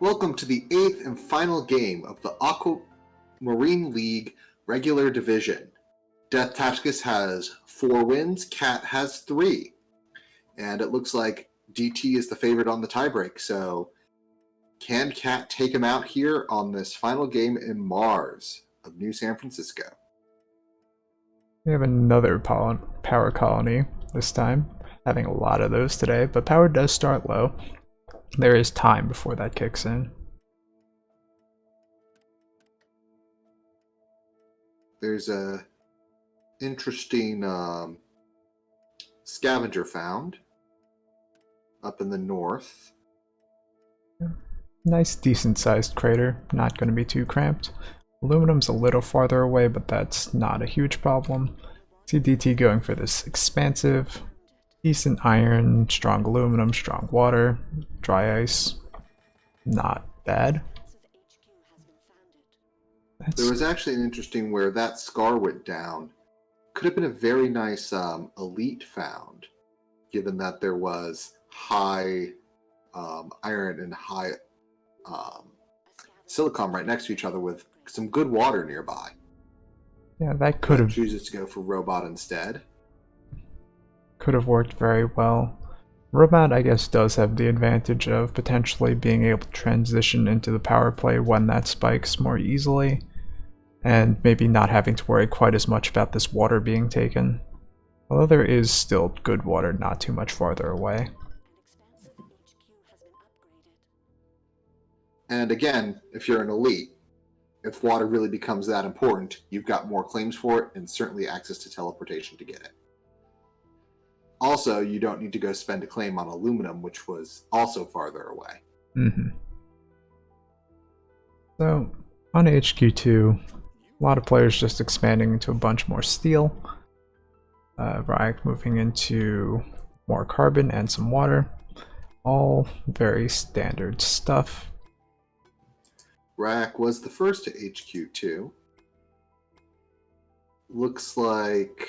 Welcome to the 8th and final game of the Aquamarine League regular division. Death Tacticus has 4 wins, Cat has 3. And it looks like DT is the favorite on the tiebreak, so can Cat take him out here on this final game in Mars of New San Francisco? We have another power colony this time, having a lot of those today, but power does start low. There is time before that kicks in. There's a interesting scavenger found up in the north. Nice, decent-sized crater, not going to be too cramped. Aluminum's a little farther away, but that's not a huge problem. See DT going for this expansive, decent iron, strong aluminum, strong water, dry ice. Not bad. There was actually an interesting where that scar went down. Could have been a very nice elite found, given that there was high iron and high silicon right next to each other with some good water nearby. Yeah, that could have chooses to go for robot instead. Could have worked very well. Robot, I guess, does have the advantage of potentially being able to transition into the power play when that spikes more easily, and maybe not having to worry quite as much about this water being taken. Although there is still good water not too much farther away. And again, if you're an elite, if water really becomes that important, you've got more claims for it and certainly access to teleportation to get it. Also, you don't need to go spend a claim on aluminum, which was also farther away. So, on HQ2, a lot of players just expanding into a bunch more steel. Riot moving into more carbon and some water. All very standard stuff. Rack was the first to HQ2. Looks like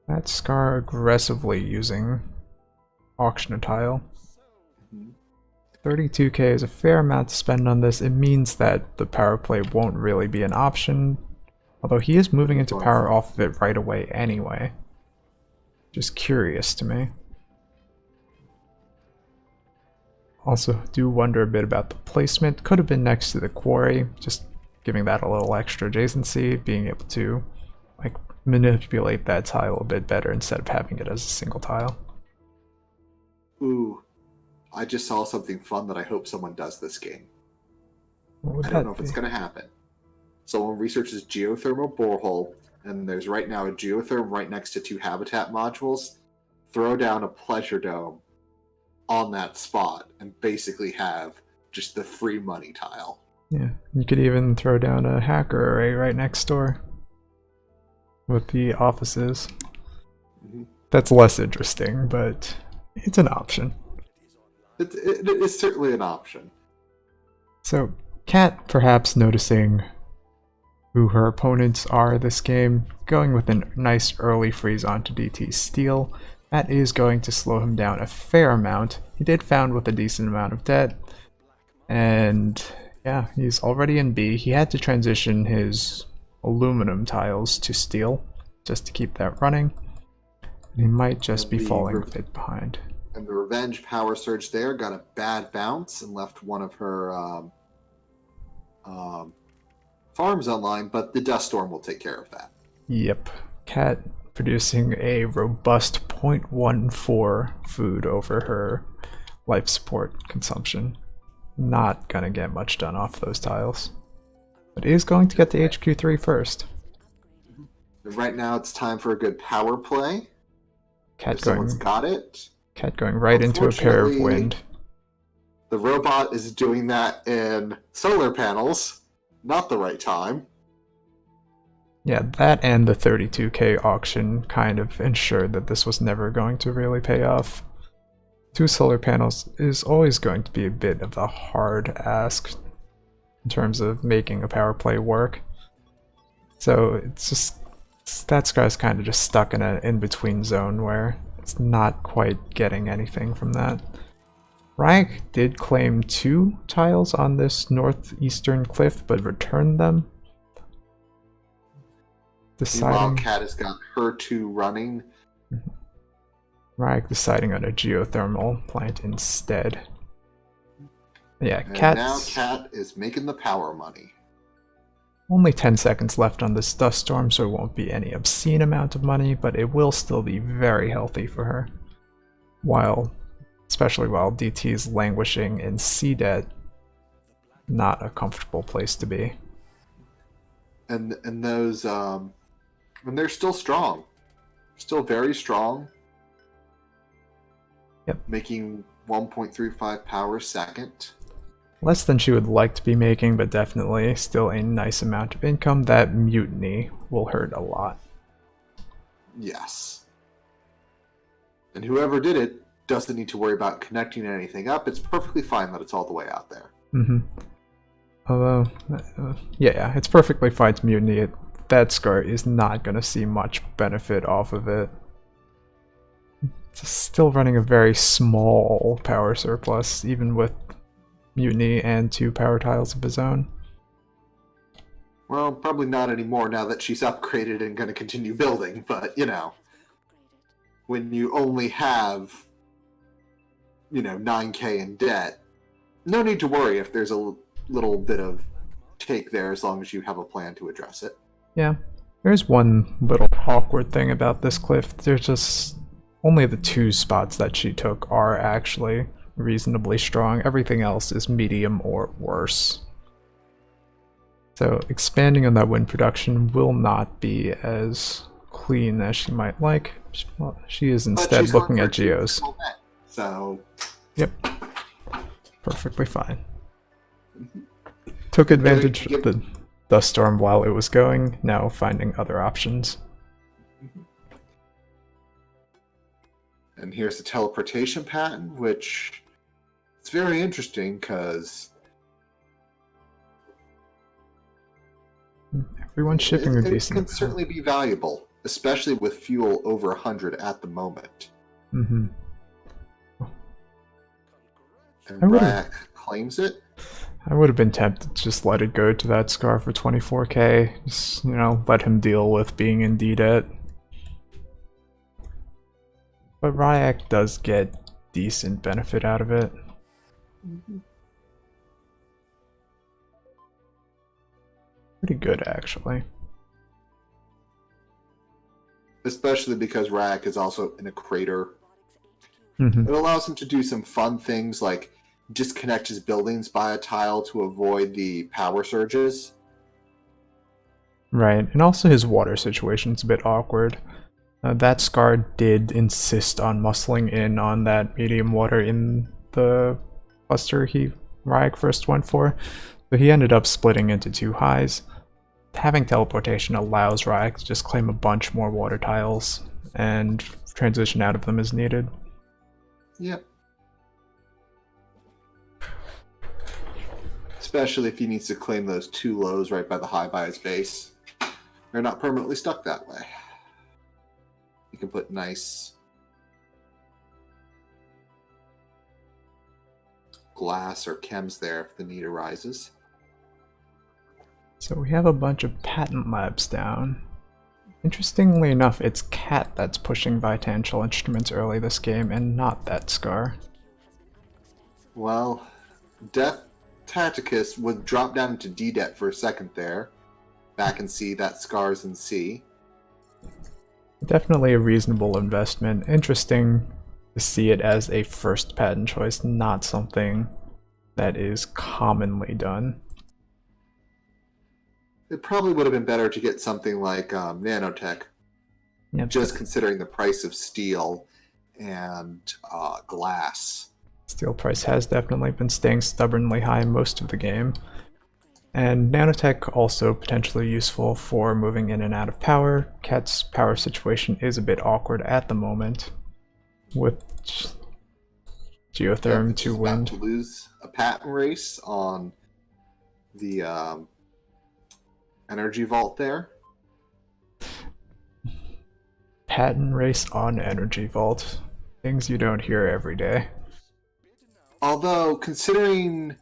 that Scar aggressively using auction a tile. 32k is a fair amount to spend on this. It means that the power play won't really be an option, although he is moving into power off of it right away anyway. Just curious to me. Also do wonder a bit about the placement. Could have been next to the quarry, just giving that a little extra adjacency, being able to manipulate that tile a bit better instead of having it as a single tile. Ooh, I just saw something fun that I hope someone does this game. I don't know if it's going to happen. Someone researches geothermal borehole, and there's right now a geotherm right next to 2 habitat modules. Throw down a pleasure dome on that spot and basically have just the free money tile. Yeah, you could even throw down a hacker array right next door with the offices. That's less interesting, but it's an option. It is certainly an option. So, Cat perhaps noticing who her opponents are this game, going with a nice early freeze onto DT's steel. That is going to slow him down a fair amount. He did found with a decent amount of debt, and yeah, he's already in B. He had to transition his aluminum tiles to steel just to keep that running. He might just be falling a bit behind. And the Revenge power surge there got a bad bounce and left one of her farms online, but the dust storm will take care of that. Yep. Cat producing a robust 0.14 food over her life support consumption. Not gonna get much done off those tiles. But is going to get to HQ3 first. Right now it's time for a good power play. Someone's got it. Cat going right into a pair of wind. The robot is doing that in solar panels. Not the right time. Yeah, that and the 32k auction kind of ensured that this was never going to really pay off. 2 solar panels is always going to be a bit of a hard ask in terms of making a power play work. So it's just, that guy's kind of just stuck in an in-between zone where it's not quite getting anything from that. Ryak did claim 2 tiles on this northeastern cliff, but returned them. Meanwhile, Deciding... Cat has got her 2 running. Ryak deciding on a geothermal plant instead. Yeah, And Cat's... now Cat is making the power money. Only 10 seconds left on this dust storm, so it won't be any obscene amount of money, but it will still be very healthy for her. Especially while DT is languishing in sea debt, not a comfortable place to be. And those, and they're still strong. Still very strong. Yep. Making 1.35 power a second. Less than she would like to be making, but definitely still a nice amount of income. That mutiny will hurt a lot. Yes. And whoever did it doesn't need to worry about connecting anything up. It's perfectly fine that it's all the way out there. Mm-hmm. Although, yeah, it's perfectly fine to mutiny. That scar is not going to see much benefit off of it. It's still running a very small power surplus, even with mutiny and 2 power tiles of his own. Well, probably not anymore now that she's upgraded and going to continue building, but, you know, when you only have, 9k in debt, no need to worry if there's a little bit of take there as long as you have a plan to address it. Yeah, there's one little awkward thing about this cliff. There's just only the 2 spots that she took are actually reasonably strong. Everything else is medium or worse. So expanding on that wind production will not be as clean as she might like. Well, she is instead looking at geos. So, yep, perfectly fine. Took advantage of the dust storm while it was going, now finding other options. And here's the teleportation pattern, which it's very interesting because everyone's shipping a decent. It can certainly be valuable, especially with fuel over 100 at the moment. Mm-hmm. And Brack claims it. I would have been tempted to just let it go to that scar for 24k. Just, let him deal with being in D-debt. But Ryak does get decent benefit out of it. Mm-hmm. Pretty good, actually. Especially because Ryak is also in a crater. Mm-hmm. It allows him to do some fun things like disconnect his buildings by a tile to avoid the power surges. Right, and also his water situation's a bit awkward. That scar did insist on muscling in on that medium water in the cluster Ryak first went for, so he ended up splitting into 2 highs. Having teleportation allows Ryak to just claim a bunch more water tiles and transition out of them as needed. Yep. Especially if he needs to claim those 2 lows right by the high by his base. They're not permanently stuck that way. You can put nice glass or chems there if the need arises. So we have a bunch of patent labs down. Interestingly enough, it's Cat that's pushing Vitangel instruments early this game and not that scar. Well, Death Tacticus would drop down into D-debt for a second there. Back in C, that scar's in C. Definitely a reasonable investment. Interesting to see it as a first patent choice, not something that is commonly done. It probably would have been better to get something like nanotech, Yep. just considering the price of steel and glass. Steel price has definitely been staying stubbornly high most of the game. And nanotech also potentially useful for moving in and out of power. Cat's power situation is a bit awkward at the moment, with geotherm to wind. About to lose a patent race on the energy vault there. Patent race on energy vault. Things you don't hear every day. Although, considering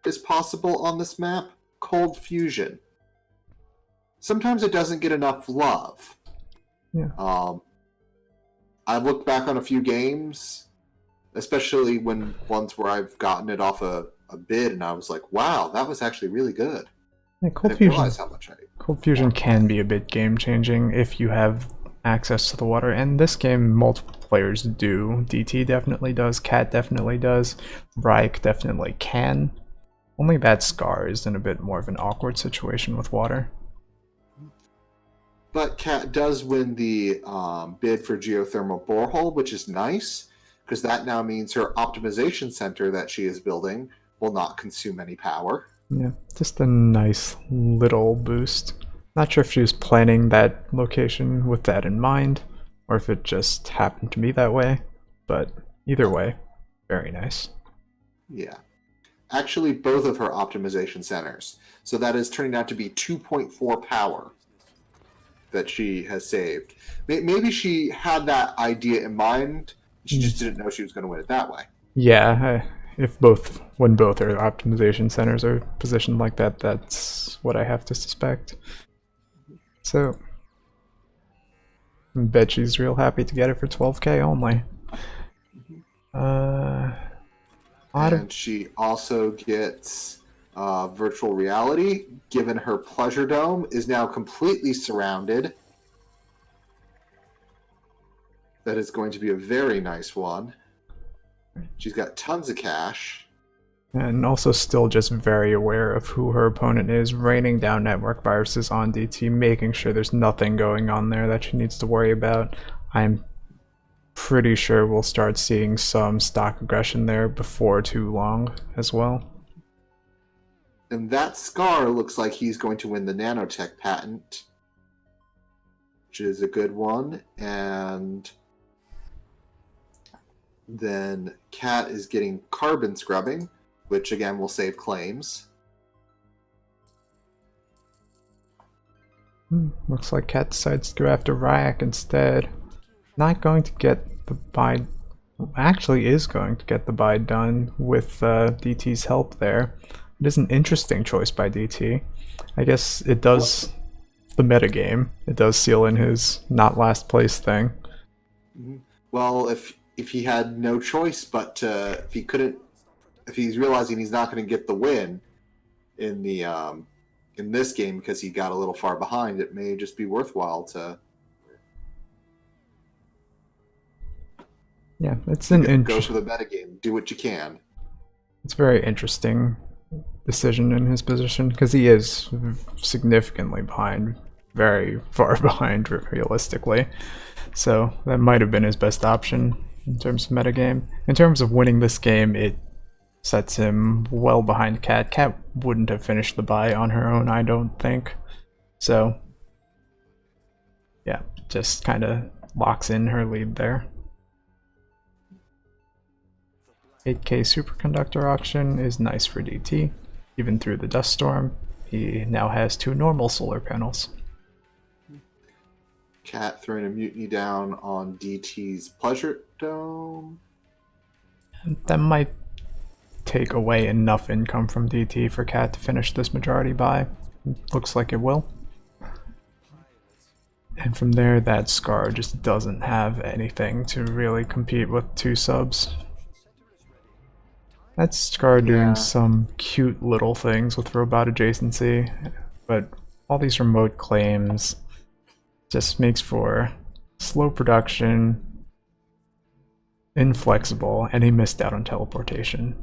is possible on this map, Cold Fusion. Sometimes it doesn't get enough love. Yeah. I've looked back on a few games, especially ones where I've gotten it off a bid, and I was like, wow, that was actually really good. Yeah, I didn't realize how much Cold Fusion can be a bit game-changing if you have access to the water, and this game multiple players do. DT definitely does, Cat definitely does, Ryke definitely can. Only that Scar is in a bit more of an awkward situation with water. But Cat does win the bid for geothermal borehole, which is nice, because that now means her optimization center that she is building will not consume any power. Yeah, just a nice little boost. Not sure if she was planning that location with that in mind, or if it just happened to be that way, but either way, very nice. Yeah. Actually, both of her optimization centers. So that is turning out to be 2.4 power that she has saved. Maybe she had that idea in mind, she just didn't know she was going to win it that way. Yeah, when both her optimization centers are positioned like that, that's what I have to suspect. So, I bet she's real happy to get it for 12k only. And she also gets virtual reality, given her pleasure dome is now completely surrounded. That is going to be a very nice one. She's got tons of cash. And also still just very aware of who her opponent is, raining down network viruses on DT, making sure there's nothing going on there that she needs to worry about. I'm pretty sure we'll start seeing some stock aggression there before too long as well. And that Scar looks like he's going to win the nanotech patent, which is a good one. And then Cat is getting carbon scrubbing, which again will save claims. Looks like Cat decides to go after Ryak instead. Not going to get the buy. Actually, is going to get the buy done with DT's help there. It is an interesting choice by DT. I guess it does the metagame. It does seal in his not last place thing. Well, if he had no choice but if he's realizing he's not going to get the win in the in this game because he got a little far behind, it may just be worthwhile to. Yeah, it's an go for the metagame. Do what you can. It's a very interesting decision in his position because he is significantly behind, very far behind realistically. So that might have been his best option in terms of metagame. In terms of winning this game, it sets him well behind Cat. Cat wouldn't have finished the buy on her own, I don't think. So yeah, just kind of locks in her lead there. 8k superconductor auction is nice for DT. Even through the dust storm, he now has 2 normal solar panels. Cat throwing a mutiny down on DT's pleasure dome. That might take away enough income from DT for Cat to finish this majority buy. Looks like it will. And from there, that Scar just doesn't have anything to really compete with 2 subs. That's Scar doing some cute little things with robot adjacency, but all these remote claims just makes for slow production, inflexible, and he missed out on teleportation.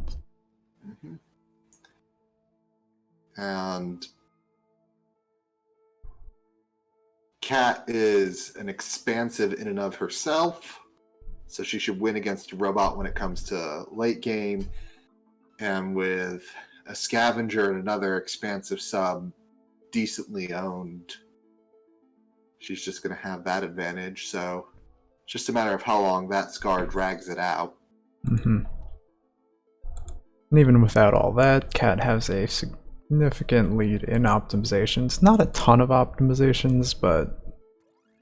And Cat is an expansive in and of herself, so she should win against a robot when it comes to late game. And with a scavenger and another expansive sub decently owned, she's just going to have that advantage. So it's just a matter of how long that Scar drags it out. And even without all that, Cat has a significant lead in optimizations. Not a ton of optimizations, but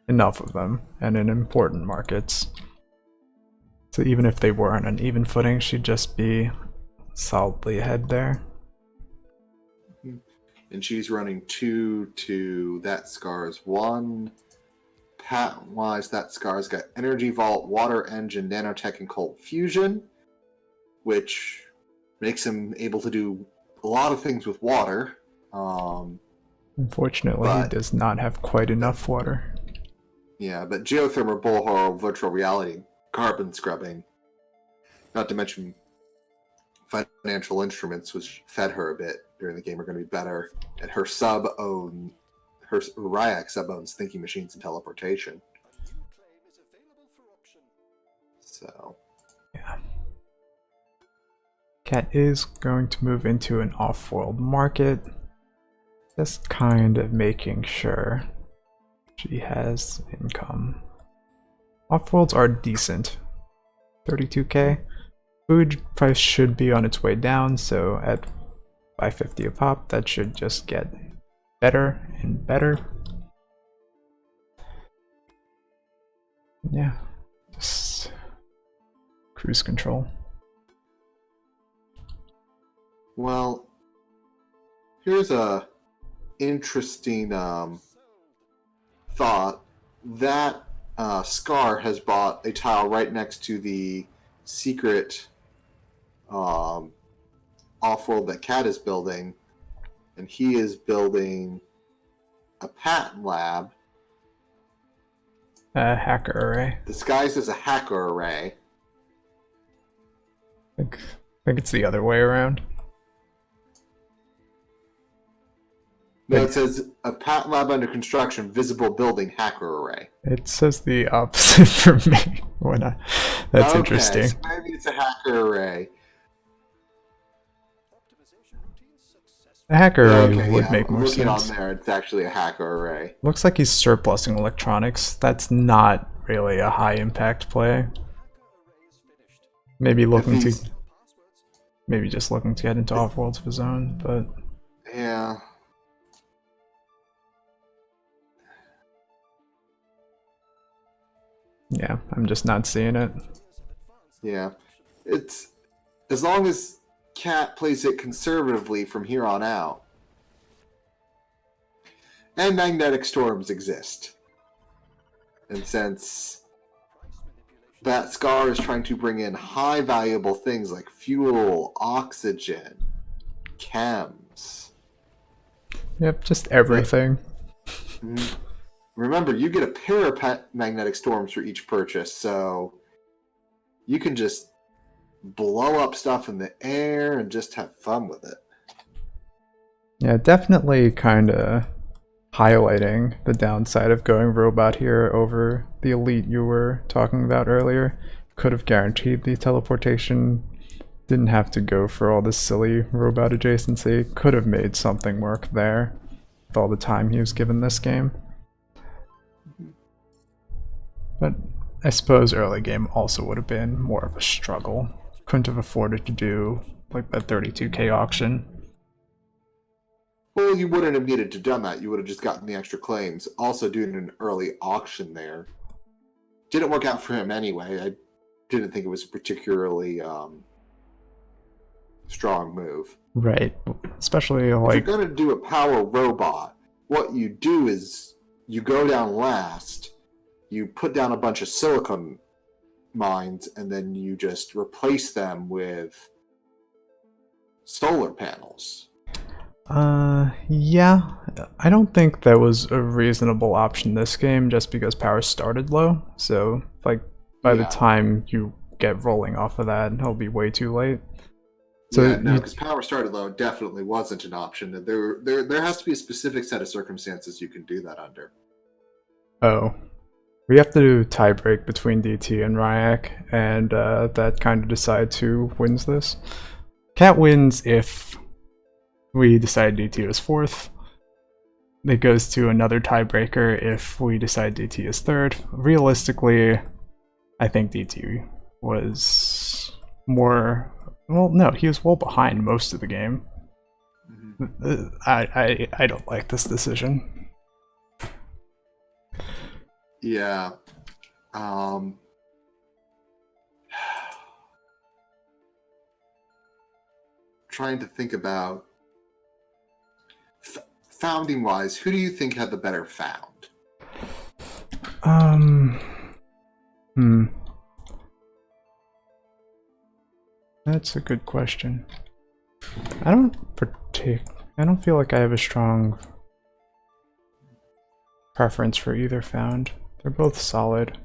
enough of them, and in important markets. So even if they were on an even footing, she'd just be solidly ahead there. And she's running 2 to that Scar's 1. Patent-wise, that Scar's got Energy Vault, Water Engine, Nanotech, and Cold Fusion, which makes him able to do a lot of things with water. Unfortunately, he does not have quite enough water. Yeah, but Geothermal, Bullhorn, Virtual Reality, Carbon Scrubbing, not to mention Financial Instruments, which fed her a bit during the game, are going to be better. And her Ryak sub-owns Thinking Machines and Teleportation. So, yeah. Cat is going to move into an off-world market. Just kind of making sure she has income. Off-worlds are decent. 32k. Food price should be on its way down, so at 550 a pop, that should just get better and better. Yeah, just cruise control. well, here's a interesting thought. That Scar has bought a tile right next to the secret off-world that Cat is building, and he is building a patent lab A hacker array. disguised as a hacker array. I think it's the other way around. No, it says a patent lab under construction, visible building, hacker array. It says the opposite for me. That's interesting. So maybe it's a hacker array. A hacker array would make more looking sense. on there, it's actually a hacker array. Looks like he's surplusing electronics. That's not really a high impact play. Maybe just looking to get into off-worlds of his own, but yeah. Yeah, I'm just not seeing it. Yeah. It's as long as Cat plays it conservatively from here on out. And magnetic storms exist. And since that Scar is trying to bring in high valuable things like fuel, oxygen, chems. Yep, just everything. Remember, you get a pair of magnetic storms for each purchase, so you can just blow up stuff in the air and just have fun with it. Yeah, definitely kind of highlighting the downside of going robot here over the elite you were talking about earlier. Could have guaranteed the teleportation, didn't have to go for all this silly robot adjacency, could have made something work there with all the time he was given this game. But I suppose early game also would have been more of a struggle. Couldn't have afforded to do like that 32k auction. Well, you wouldn't have needed to done that. You would have just gotten the extra claims. Also doing an early auction there didn't work out for him anyway. I didn't think it was a particularly strong move. Right. Especially like... If you're going to do a power robot, what you do is you go down last, you put down a bunch of silicon mines, and then you just replace them with solar panels. Yeah. I don't think that was a reasonable option this game just because power started low. So, like, by the time you get rolling off of that, it'll be way too late. So yeah, no, because power started low definitely wasn't an option. There has to be a specific set of circumstances you can do that under. Oh. We have to do tiebreak between DT and Ryak, and that kind of decides who wins this. Cat wins if we decide DT is fourth. It goes to another tiebreaker if we decide DT is third. Realistically, I think DT was more... Well, no, he was well behind most of the game. Mm-hmm. I don't like this decision. Yeah. trying to think about founding wise. Who do you think had the better found? That's a good question. I don't feel like I have a strong preference for either found. They're both solid.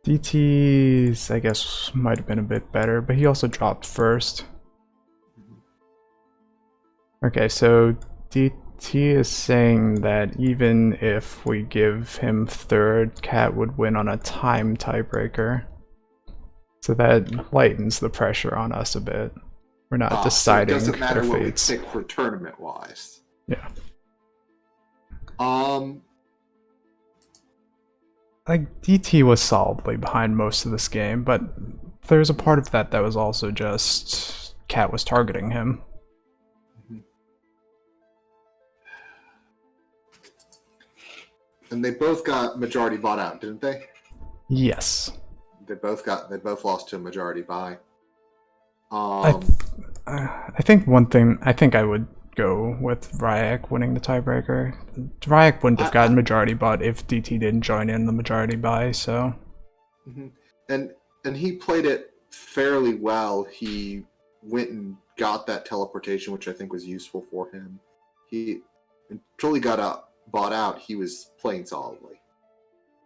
DT's, I guess, might have been a bit better, but he also dropped first. Okay, so DT is saying that even if we give him third, Cat would win on a time tiebreaker. So that lightens the pressure on us a bit. We're not deciding so it doesn't matter their what fates. we pick for tournament wise. Yeah. Like, DT was solidly behind most of this game, but there's a part of that that was also just Cat was targeting him. And they both got majority bought out, didn't they? Yes. They both lost to a majority buy. I think I would go with Ryak winning the tiebreaker. Ryak wouldn't have gotten majority bought if DT didn't join in the majority buy, so. And he played it fairly well. He went and got that teleportation, which I think was useful for him. Until he got bought out, he was playing solidly.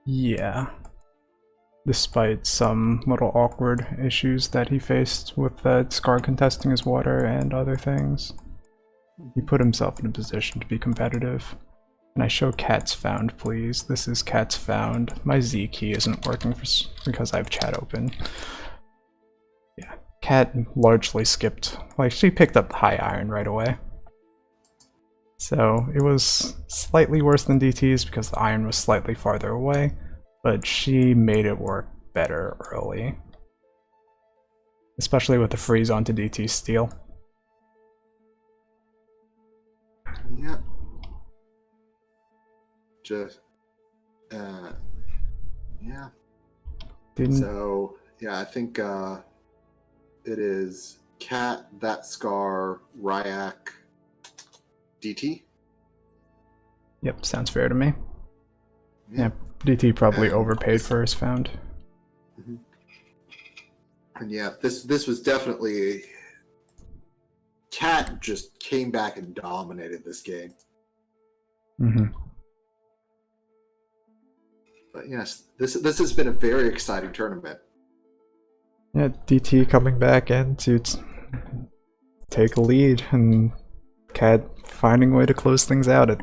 Yeah. Despite some little awkward issues that he faced with Scar contesting his water and other things. He put himself in a position to be competitive. Can I show Cat's found, please? This is Cat's found. My Z key isn't working because I have chat open. Yeah, Cat largely skipped. Like, she picked up the high iron right away. So it was slightly worse than DT's because the iron was slightly farther away, but she made it work better early. Especially with the freeze onto DT's steel. Yep. Yeah. So, yeah, I think it is Cat, that Scar, Ryak, DT. Yep, sounds fair to me. Yeah, DT probably overpaid for his found. And yeah, this was definitely... Cat just came back and dominated this game. But yes, this has been a very exciting tournament. Yeah, DT coming back in to take a lead, and Cat finding a way to close things out at the